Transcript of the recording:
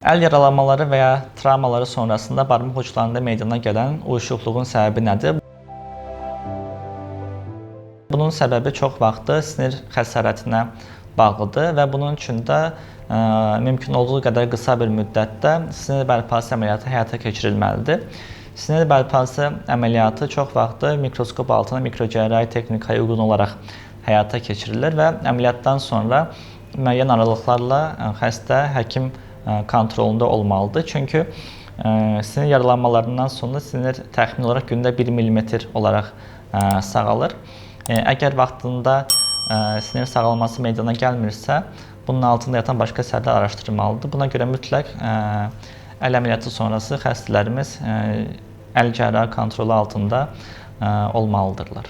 Əl yaralanmaları və ya travmaları sonrasında barmaq uclarında meydana gələn uyuşuqluğun səbəbi nədir? Bunun səbəbi çox vaxtı sinir xəsarətinə bağlıdır və bunun üçün də mümkün olduğu qədər qısa bir müddətdə sinir bərpası əməliyyatı həyata keçirilməlidir. Sinir bərpası əməliyyatı çox vaxtı mikroskop altında mikrocərrahi texnikaya uyğun olaraq həyata keçirilir və əməliyyatdan sonra müəyyən aralıqlarla xəstə həkim kontrolunda olmalıdır. Çünki sinir yaralanmalarından sonra sinir təxmin olaraq gündə 1 mm olaraq sağalır. Əgər vaxtında sinir sağalması meydana gəlmirsə, bunun altında yatan başqa səbəblər araşdırılmalıdır. Buna görə mütləq əl əməliyyatı sonrası xəstələrimiz əl cərrahi kontrolu altında olmalıdırlar.